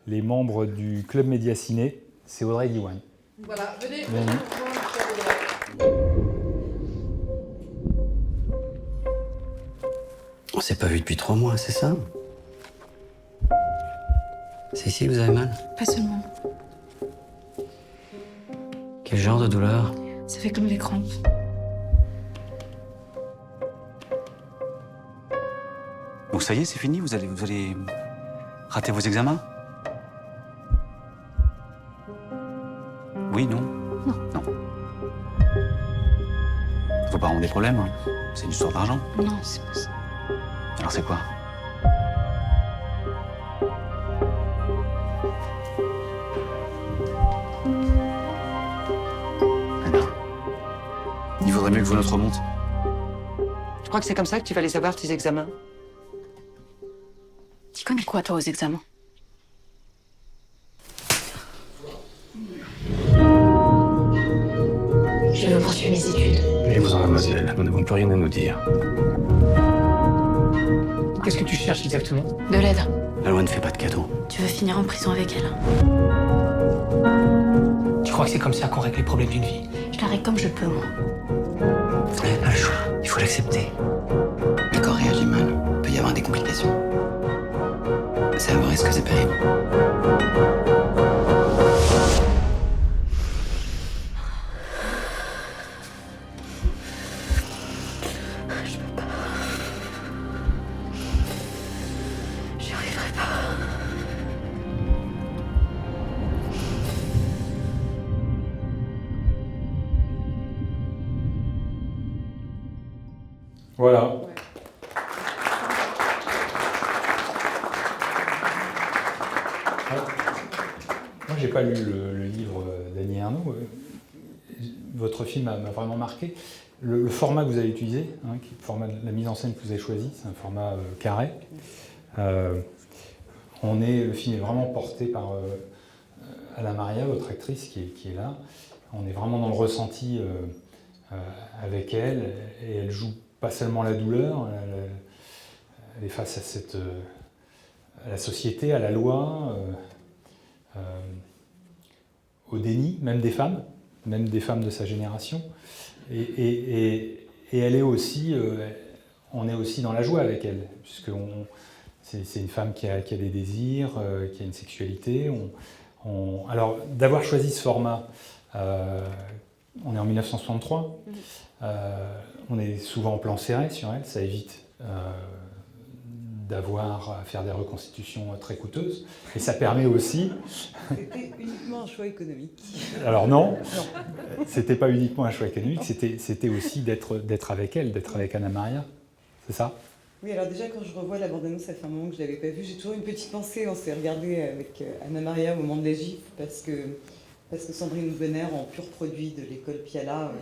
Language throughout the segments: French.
les membres du Club Média Ciné. C'est Audrey Diwan. Voilà, venez. On s'est pas vu depuis 3 mois, c'est ça? C'est ici que vous avez mal? Pas seulement. Quel genre de douleur? Ça fait comme des crampes. Donc ça y est, c'est fini? Vous allez rater vos examens? Oui, non? Non. Vos parents ont des problèmes, hein? C'est une histoire d'argent. Non, c'est pas ça. Alors c'est quoi? Anna, il vaudrait mieux que votre remonte. Je crois que c'est comme ça que tu vas les avoir, tes examens. Tu connais quoi, toi, aux examens? Je veux poursuivre mes études. Allez-vous-en, mademoiselle, nous n'avons plus rien à nous dire. Qu'est-ce que tu cherches exactement? De l'aide. La loi ne fait pas de cadeaux. Tu veux finir en prison avec elle? Tu crois que c'est comme ça qu'on règle les problèmes d'une vie? Je la règle comme je peux, moi. Vous n'avez pas le choix, il faut l'accepter. Le corps réagit mal, il peut y avoir des complications. C'est un vrai risque, c'est pénible. Je peux pas. J'y arriverai pas. Voilà. Moi, j'ai pas lu le livre d'Annie Ernaux. Votre film m'a vraiment marqué. Le format que vous avez utilisé, hein, le format de la mise en scène que vous avez choisi, c'est un format carré. Le film est vraiment porté par Anna Maria, votre actrice, qui est là. On est vraiment dans le ressenti avec elle, et elle joue pas seulement la douleur, elle est face à la société, à la loi, au déni, même des femmes de sa génération. Et elle est aussi, on est aussi dans la joie avec elle, puisque c'est une femme qui a des désirs, qui a une sexualité. Alors, d'avoir choisi ce format, on est en 1963, on est souvent en plan serré sur elle, ça évite d'avoir à faire des reconstitutions très coûteuses, et ça permet aussi... C'était uniquement un choix économique. Alors non, c'était pas uniquement un choix économique, c'était aussi d'être avec elle, d'être avec Anna Maria, c'est ça? Oui, alors déjà quand je revois la bande-annonce, ça fait un moment que je ne l'avais pas vue, j'ai toujours une petite pensée, on s'est regardé avec Anna Maria au moment de la gifle, parce que Sandrine Bonner, en pur produit de l'école Piala,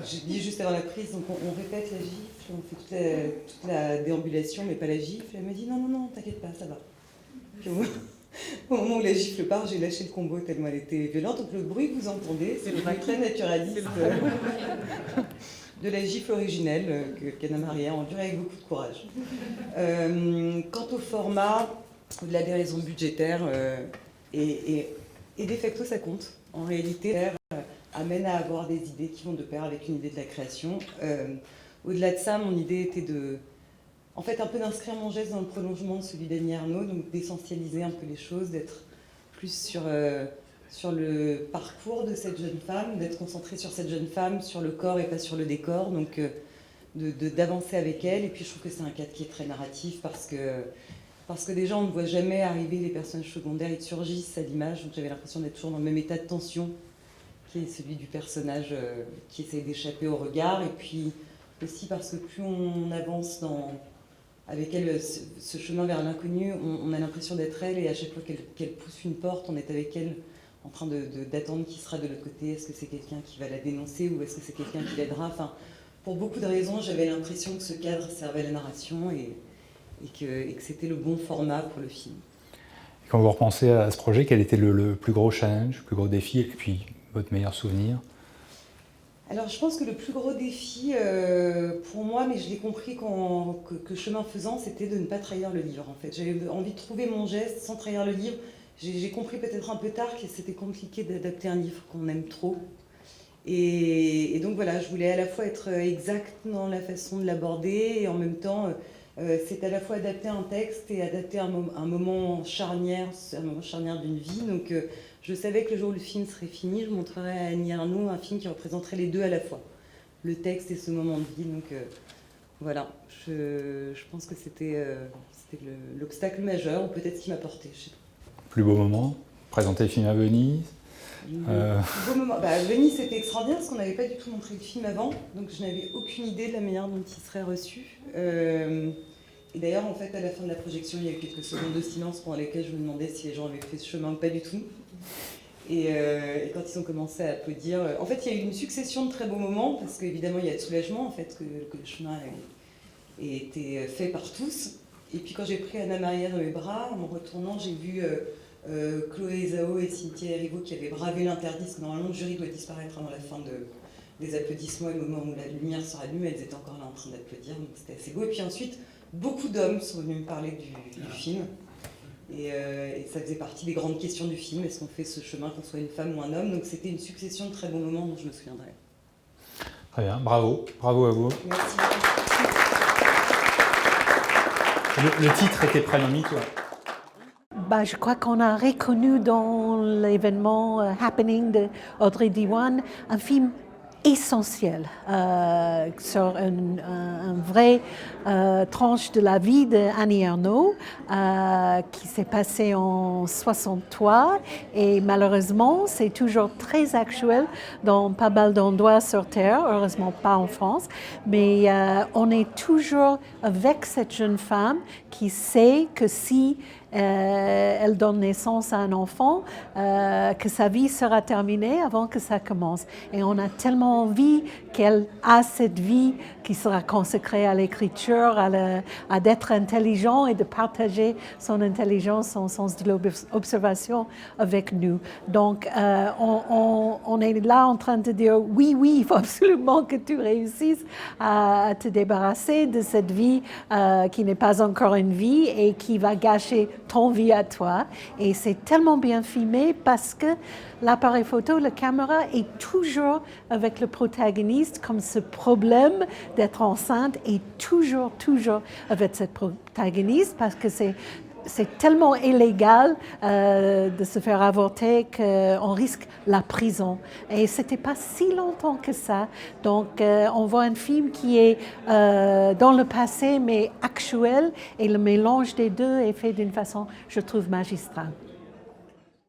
j'ai dit juste avant la prise, donc on répète la gifle, on fait toute la déambulation, mais pas la gifle. Elle me dit non, t'inquiète pas, ça va. Puis au moment où la gifle part, j'ai lâché le combo tellement elle était violente. Donc le bruit que vous entendez, c'est le bruit très naturaliste de la gifle originelle qu'Anna Maria a endurée avec beaucoup de courage. Quant au format, au-delà des raisons budgétaires, et de facto, ça compte. En réalité, amène à avoir des idées qui vont de pair avec une idée de la création. Au-delà de ça, mon idée était en fait, un peu d'inscrire mon geste dans le prolongement de celui d'Annie Ernaux, donc d'essentialiser un peu les choses, d'être plus sur le parcours de cette jeune femme, d'être concentré sur cette jeune femme, sur le corps et pas sur le décor, donc d'avancer avec elle. Et puis je trouve que c'est un cadre qui est très narratif parce que déjà, on ne voit jamais arriver les personnages secondaires, ils surgissent à l'image, donc j'avais l'impression d'être toujours dans le même état de tension qui est celui du personnage qui essaie d'échapper au regard, et puis aussi parce que plus on avance avec elle ce chemin vers l'inconnu, on a l'impression d'être elle, et à chaque fois qu'elle pousse une porte, on est avec elle en train d'attendre qui sera de l'autre côté. Est-ce que c'est quelqu'un qui va la dénoncer ou est-ce que c'est quelqu'un qui l'aidera? Enfin, pour beaucoup de raisons, j'avais l'impression que ce cadre servait à la narration et que c'était le bon format pour le film. Et quand vous repensez à ce projet, quel était le plus gros challenge, le plus gros défi, et puis votre meilleur souvenir? Alors, je pense que le plus gros défi pour moi, mais je l'ai compris que chemin faisant, c'était de ne pas trahir le livre. En fait, j'avais envie de trouver mon geste sans trahir le livre. J'ai compris peut-être un peu tard que c'était compliqué d'adapter un livre qu'on aime trop. Et donc voilà, je voulais à la fois être exacte dans la façon de l'aborder et en même temps, c'est à la fois adapter un texte et adapter un moment charnière d'une vie. Donc je savais que le jour où le film serait fini, je montrerais à Annie Ernaux un film qui représenterait les deux à la fois, le texte et ce moment de vie. Donc voilà, je pense que c'était l'obstacle majeur, ou peut-être ce qui m'a porté. Je sais pas. Plus beau moment, présenter le film à Venise. Beau moment. Venise, c'était extraordinaire parce qu'on n'avait pas du tout montré le film avant, donc je n'avais aucune idée de la manière dont il serait reçu. Et d'ailleurs, en fait, à la fin de la projection, il y a eu quelques secondes de silence pendant lesquelles je me demandais si les gens avaient fait ce chemin ou pas du tout. Et quand ils ont commencé à applaudir, en fait, il y a eu une succession de très beaux moments parce qu'évidemment, il y a de soulagement en fait que le chemin ait été fait par tous. Et puis quand j'ai pris Anna Maria dans mes bras, en me retournant, j'ai vu Chloé Zhao et Cynthia Erivo qui avaient bravé l'interdit, parce que normalement le jury doit disparaître avant la fin des applaudissements, et au moment où la lumière se rallume, elles étaient encore là en train d'applaudir, donc c'était assez beau. Et puis ensuite, beaucoup d'hommes sont venus me parler du film, et ça faisait partie des grandes questions du film, est-ce qu'on fait ce chemin qu'on soit une femme ou un homme? Donc c'était une succession de très bons moments dont je me souviendrai. Très bien, bravo à vous. Merci. Le titre était prénomique, ouais. Je crois qu'on a reconnu dans l'événement Happening de Audrey Diwan un film essentiel sur un vrai tranche de la vie d'Annie Ernaux qui s'est passée en 63 et malheureusement c'est toujours très actuel dans pas mal d'endroits sur Terre, heureusement pas en France, mais on est toujours avec cette jeune femme qui sait que si elle donne naissance à un enfant, que sa vie sera terminée avant que ça commence. Et on a tellement envie qu'elle a cette vie qui sera consacrée à l'écriture, à d'être intelligent et de partager son intelligence, son sens de l'observation avec nous. Donc, on est là en train de dire oui, il faut absolument que tu réussisses à te débarrasser de cette vie qui n'est pas encore une vie et qui va gâcher ton vie à toi. Et c'est tellement bien filmé parce que l'appareil photo, la caméra est toujours avec le protagoniste comme ce problème d'être enceinte et toujours avec cette protagoniste parce que c'est tellement illégal de se faire avorter qu'on risque la prison. Et c'était pas si longtemps que ça. Donc, on voit un film qui est dans le passé, mais actuel, et le mélange des deux est fait d'une façon, je trouve, magistrale.